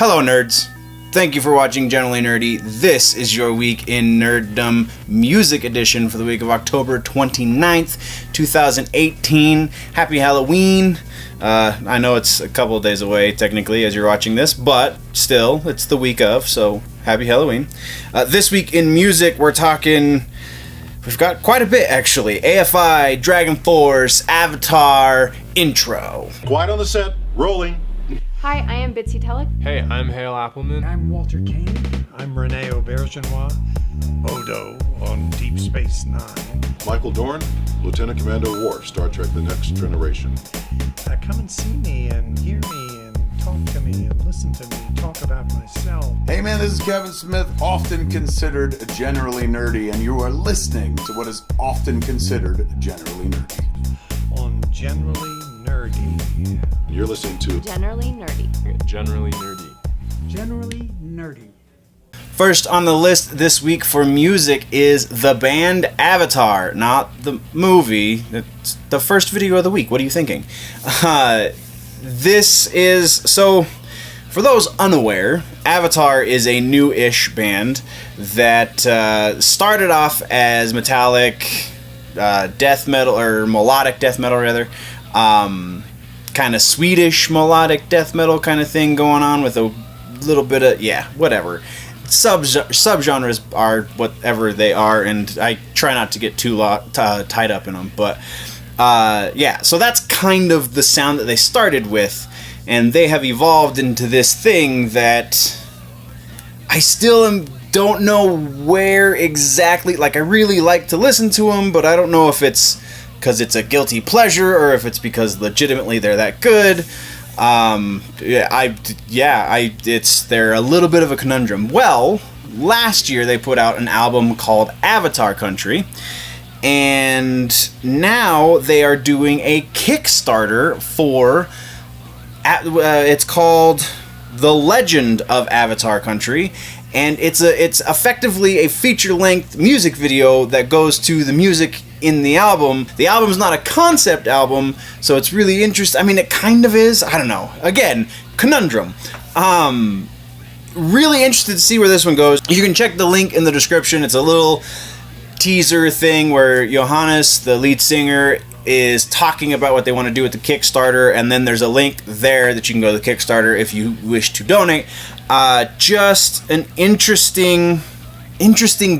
Hello, nerds. Thank you for watching Generally Nerdy. This is your week in Nerdom Music Edition for the week of October 29th, 2018. Happy Halloween. I know it's a couple of days away, technically, as you're watching this, but still, it's the week of, so happy Halloween. This week in music, we're talking... We've got quite a bit, actually. AFI, Dragonforce, Avatar, intro. Quiet on the set. Rolling. Hi, I am Bitsy Telek. Hey, I'm Hale Appleman. I'm Walter Kane. I'm Rene Aubergenois. Odo on Deep Space Nine. Michael Dorn, Lieutenant Commander Worf, Star Trek The Next Generation. Come and see me and hear me and talk to me and listen to me talk about myself. Hey man, this is Kevin Smith, often considered generally nerdy, and you are listening to what is often considered generally nerdy. On Generally Nerdy. You're listening to Generally Nerdy. Generally Nerdy. Generally nerdy. First on the list this week for music is the band Avatar, not the movie. It's the first video of the week. What are you thinking? This is... So, for those unaware, Avatar is a new-ish band that started off as metallic death metal, or melodic death metal, rather. Kind of Swedish melodic death metal kind of thing going on with a little bit of, yeah, whatever. Subgenres are whatever they are, and I try not to get too tied up in them. But, yeah, so that's kind of the sound that they started with, and they have evolved into this thing that I still don't know where exactly. Like, I really like to listen to them, but I don't know if it's because it's a guilty pleasure or if it's because legitimately they're that good. They're a little bit of a conundrum. Well, last year they put out an album called Avatar Country, and now they are doing a Kickstarter for, it's called The Legend of Avatar Country, and it's effectively a feature-length music video that goes to the music in the album. The album's not a concept album, so it's really interesting. I mean, it kind of is. I don't know. Again, conundrum. Really interested to see where this one goes. You can check the link in the description. It's a little teaser thing where Johannes, the lead singer, is talking about what they want to do with the Kickstarter, and then there's a link there that you can go to the Kickstarter if you wish to donate. Just an interesting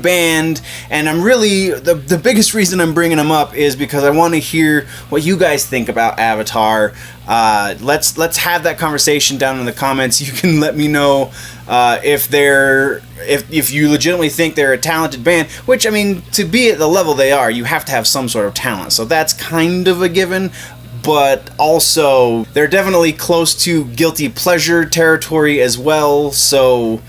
band, and I'm really the biggest reason I'm bringing them up is because I want to hear what you guys think about Avatar. Let's have that conversation down in the comments. You can let me know if you legitimately think they're a talented band, which, I mean, to be at the level they are, you have to have some sort of talent, so that's kind of a given. But also, they're definitely close to guilty pleasure territory as well, so...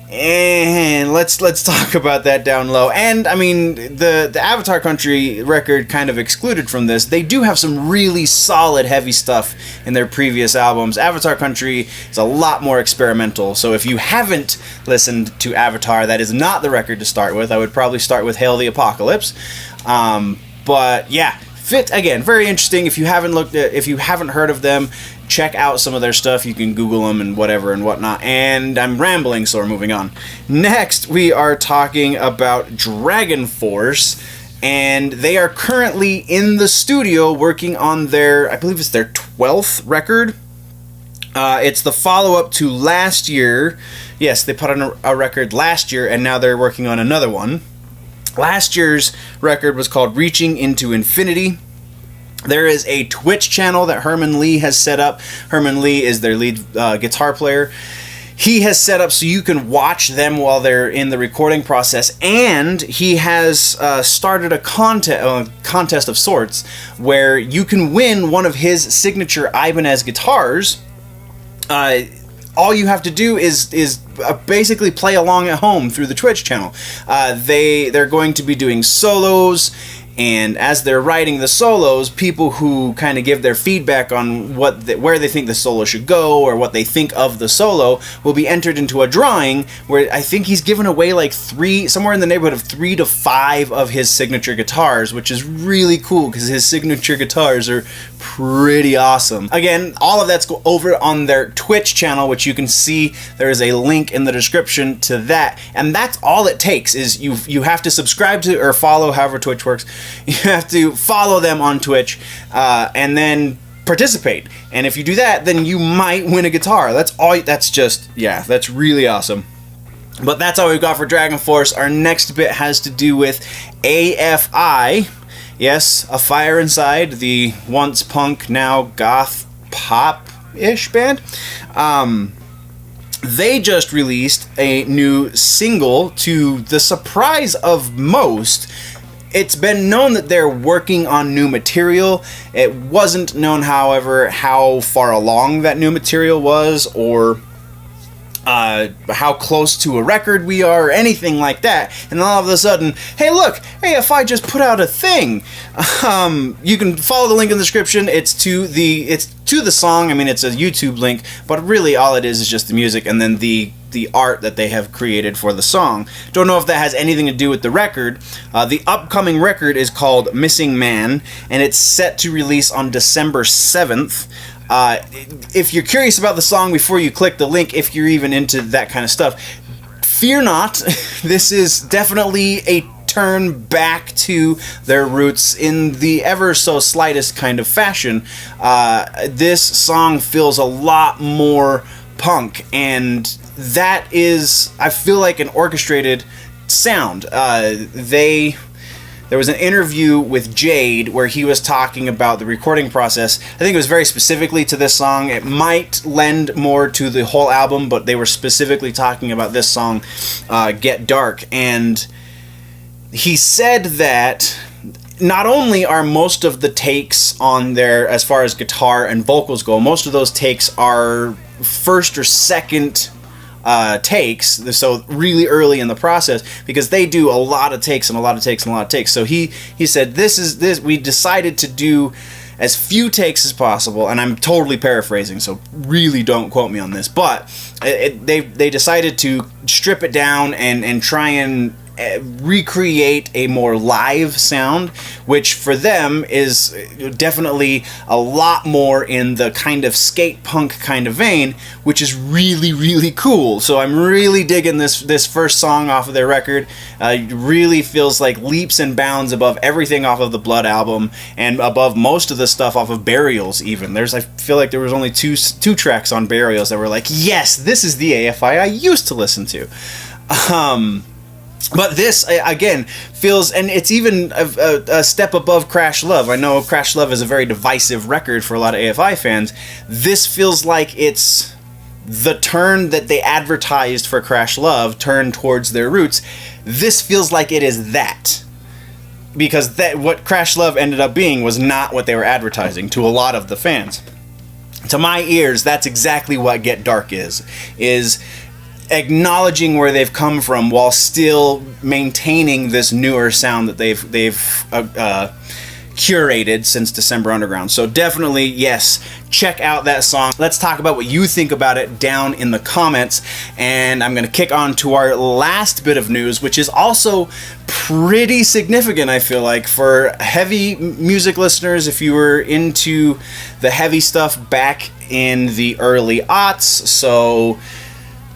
And let's talk about that down low. And, I mean, the Avatar Country record kind of excluded from this. They do have some really solid, heavy stuff in their previous albums. Avatar Country is a lot more experimental, so if you haven't listened to Avatar, that is not the record to start with. I would probably start with Hail the Apocalypse. But, yeah. Again, very interesting. If you haven't heard of them, check out some of their stuff. You can Google them and whatever and whatnot. And I'm rambling, so we're moving on. Next, we are talking about Dragonforce, and they are currently in the studio working on their, I believe it's their 12th record. It's the follow-up to last year. Yes, they put on a record last year, and now they're working on another one. Last year's record was called Reaching into Infinity. There is a Twitch channel that Herman Li has set up. Herman Li is their lead guitar player. He has set up so you can watch them while they're in the recording process, and he has started a contest of sorts where you can win one of his signature Ibanez guitars. All you have to do is basically play along at home through the Twitch channel. They're going to be doing solos And as they're writing the solos, people who kind of give their feedback on where they think the solo should go or what they think of the solo will be entered into a drawing where I think he's given away like somewhere in the neighborhood of 3 to 5 of his signature guitars, which is really cool because his signature guitars are pretty awesome. Again, all of that's over on their Twitch channel, which you can see there is a link in the description to that. And that's all it takes is you have to subscribe to or follow, however Twitch works. You have to follow them on Twitch and then participate. And if you do that, then you might win a guitar. That's really awesome. But that's all we've got for Dragonforce. Our next bit has to do with AFI. Yes, A Fire Inside, the once punk, now goth pop-ish band. They just released a new single to the surprise of most. It's been known that they're working on new material. It wasn't known, however, how far along that new material was or how close to a record we are or anything like that. And all of a sudden, hey look, AFI just put out a thing. You can follow the link in the description. It's to the song. I mean, it's a YouTube link, but really all it is just the music and then the art that they have created for the song. Don't know if that has anything to do with the record. The upcoming record is called Missing Man, and it's set to release on December 7th. If you're curious about the song before you click the link, if you're even into that kind of stuff, fear not. This is definitely a turn back to their roots in the ever so slightest kind of fashion. This song feels a lot more punk, and that is, I feel like, an orchestrated sound. There was an interview with Jade where he was talking about the recording process. I think it was very specifically to this song. It might lend more to the whole album, but they were specifically talking about this song, Get Dark. And he said that not only are most of the takes on there, as far as guitar and vocals go, most of those takes are first or second takes, so really early in the process, because they do a lot of takes and a lot of takes and a lot of takes. So he said we decided to do as few takes as possible, and I'm totally paraphrasing, so really don't quote me on this, but they decided to strip it down and try and recreate a more live sound, which for them is definitely a lot more in the kind of skate punk kind of vein, which is really, really cool. So I'm really digging this first song off of their record. It really feels like leaps and bounds above everything off of the Blood album and above most of the stuff off of Burials even. I feel like there was only two tracks on Burials that were like, yes, this is the AFI I used to listen to. But this, again, feels, and it's even a step above Crash Love. I know Crash Love is a very divisive record for a lot of AFI fans. This feels like it's the turn that they advertised for Crash Love, turn towards their roots. This feels like it is that. Because what Crash Love ended up being was not what they were advertising to a lot of the fans. To my ears, that's exactly what Get Dark is acknowledging where they've come from while still maintaining this newer sound that they've curated since December Underground. So definitely, yes, check out that song. Let's talk about what you think about it down in the comments. And I'm going to kick on to our last bit of news, which is also pretty significant, I feel like, for heavy music listeners. If you were into the heavy stuff back in the early aughts, so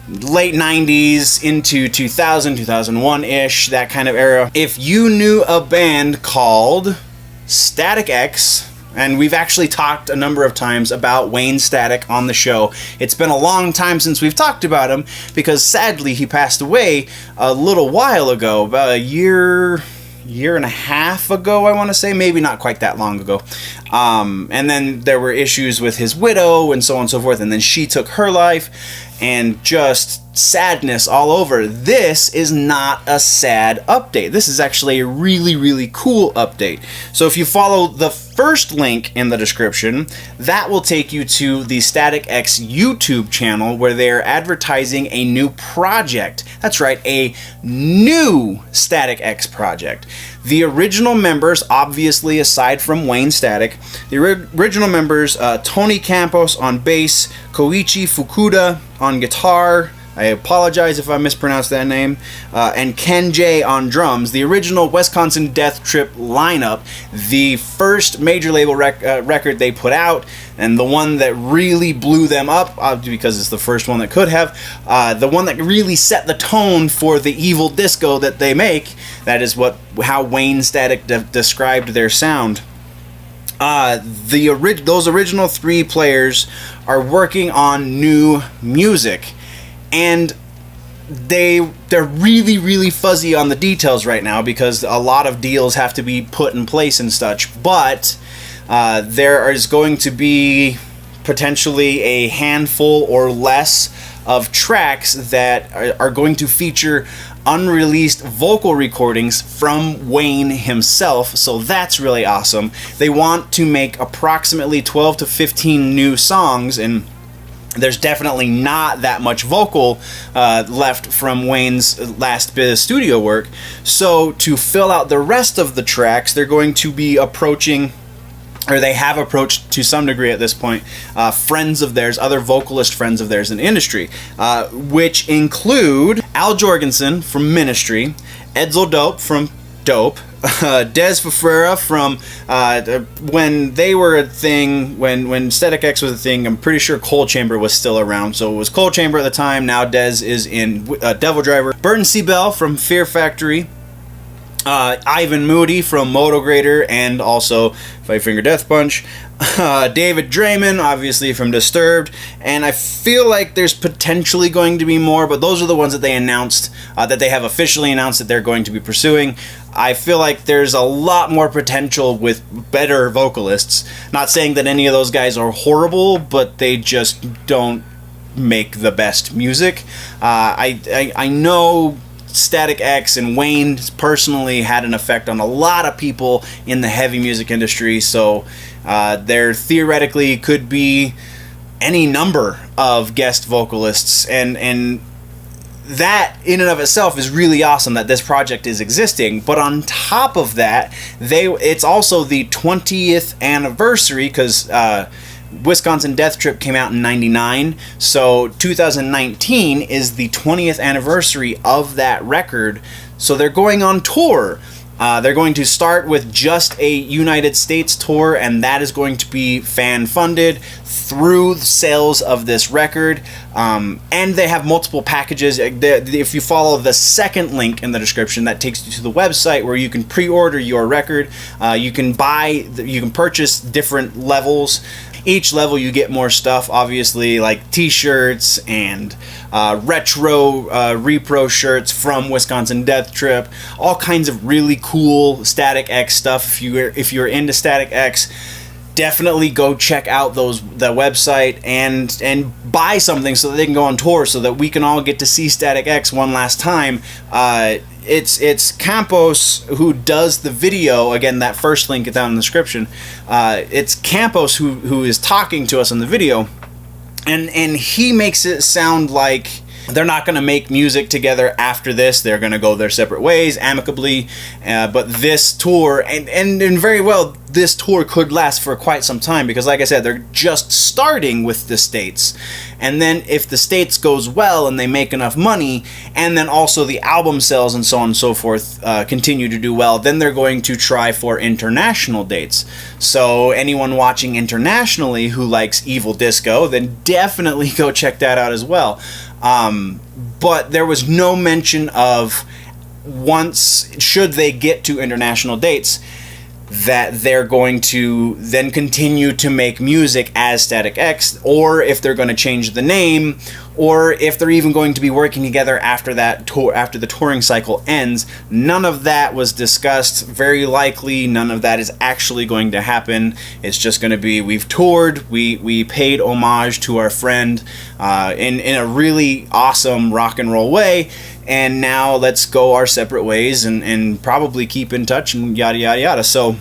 late 90s into 2000, 2001-ish, that kind of era. If you knew a band called Static X, and we've actually talked a number of times about Wayne Static on the show. It's been a long time since we've talked about him because sadly he passed away a little while ago, about a year and a half ago, I want to say, maybe not quite that long ago. And then there were issues with his widow and so on and so forth, and then she took her life, and just sadness all over. This is not a sad update. This is actually a really, really cool update. So if you follow the first link in the description, that will take you to the Static X YouTube channel where they're advertising a new project. That's right, a new Static X project. The original members, obviously aside from Wayne Static, the original members, Tony Campos on bass, Koichi Fukuda on guitar, I apologize if I mispronounced that name, and Ken J on drums. The original Wisconsin Death Trip lineup, the first major label record they put out, and the one that really blew them up, because it's the first one that could have, the one that really set the tone for the evil disco that they make. That is how Wayne Static described their sound. Those original 3 players are working on new music. And they're really, really fuzzy on the details right now because a lot of deals have to be put in place and such. But there is going to be potentially a handful or less of tracks that are going to feature unreleased vocal recordings from Wayne himself, so that's really awesome. They want to make approximately 12 to 15 new songs, and there's definitely not that much vocal left from Wayne's last bit of studio work. So to fill out the rest of the tracks, they're going to be approaching, or they have approached to some degree at this point, friends of theirs, other vocalist friends of theirs in the industry, which include Al Jorgensen from Ministry, Edsel Dope from Dope, Des Fafrera from when they were a thing, when Static X was a thing. I'm pretty sure Cold Chamber was still around, so it was Cold Chamber at the time. Now Des is in Devil Driver. Burton C. Bell from Fear Factory, Ivan Moody from Motograder and also Five Finger Death Punch, David Draymond obviously from Disturbed, and I feel like there's potentially going to be more, but those are the ones that they announced, that they have officially announced that they're going to be pursuing. I feel like there's a lot more potential with better vocalists. Not saying that any of those guys are horrible, but they just don't make the best music. I know Static X and Wayne personally had an effect on a lot of people in the heavy music industry, so there theoretically could be any number of guest vocalists, and that in and of itself is really awesome that this project is existing. But on top of that, it's also the 20th anniversary, because Wisconsin Death Trip came out in 99, so 2019 is the 20th anniversary of that record. So they're going on tour. They're going to start with just a United States tour, and that is going to be fan-funded through sales of this record. And they have multiple packages. If you follow the second link in the description, that takes you to the website where you can pre-order your record. You can purchase different levels. Each level you get more stuff, obviously, like t-shirts and retro repro shirts from Wisconsin Death Trip, all kinds of really cool Static X stuff. If you're into Static X, definitely go check out the website and buy something so that they can go on tour, so that we can all get to see Static X one last time. It's Campos who does the video. Again, that first link is down in the description. It's Campos who is talking to us in the video, and he makes it sound like they're not going to make music together after this. They're going to go their separate ways amicably. But this tour, and very well, this tour could last for quite some time, because like I said, they're just starting with the States. And then if the States goes well and they make enough money, and then also the album sales and so on and so forth continue to do well, then they're going to try for international dates. So anyone watching internationally who likes Evil Disco, then definitely go check that out as well. But there was no mention of, should they get to international dates, that they're going to then continue to make music as Static X, or if they're going to change the name, or if they're even going to be working together after that tour, after the touring cycle ends. None of that was discussed. Very likely none of that is actually going to happen. It's just going to be, we've toured, we paid homage to our friend in a really awesome rock and roll way, and now let's go our separate ways and probably keep in touch and yada yada yada. So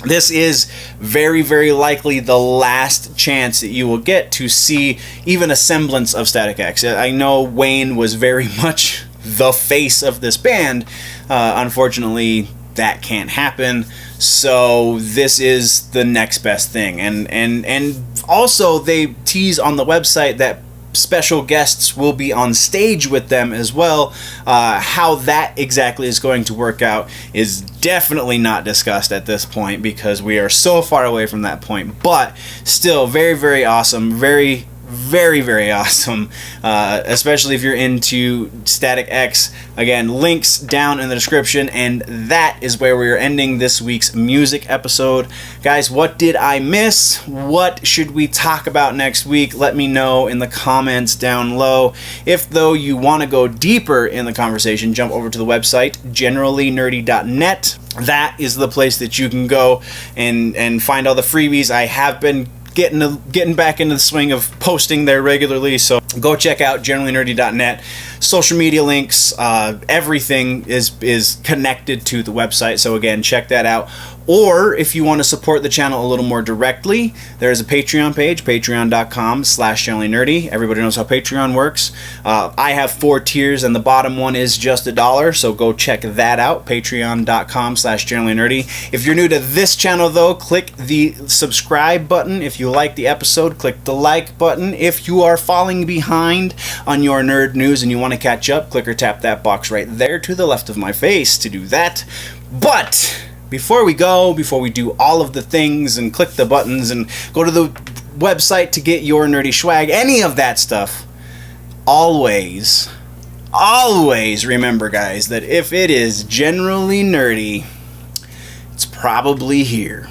this is very, very likely the last chance that you will get to see even a semblance of Static X. I know Wayne was very much the face of this band. Unfortunately, that can't happen. So this is the next best thing. And also they tease on the website that special guests will be on stage with them as well. How that exactly is going to work out is definitely not discussed at this point because we are so far away from that point. But still, very, very awesome. Very, very, very awesome. Especially if you're into Static X. Again, links down in the description, and that is where we are ending this week's music episode. Guys, what did I miss? What should we talk about next week? Let me know in the comments down low. If, though, you want to go deeper in the conversation, jump over to the website, generallynerdy.net. That is the place that you can go and find all the freebies. I have been getting back into the swing of posting there regularly, so go check out generallynerdy.net. Social media links, everything is connected to the website, so again, check that out. Or if you want to support the channel a little more directly, there's a Patreon page, patreon.com/generallynerdy. Everybody knows how Patreon works. I have 4 tiers, and the bottom one is just $1, so go check that out, patreon.com/generallynerdy. If you're new to this channel, though, click the subscribe button. If you like the episode, click the like button. If you are falling behind on your nerd news and you want to catch up, click or tap that box right there to the left of my face to do that. But before we do all of the things and click the buttons and go to the website to get your nerdy swag, any of that stuff, always remember, guys, that if it is generally nerdy, it's probably here.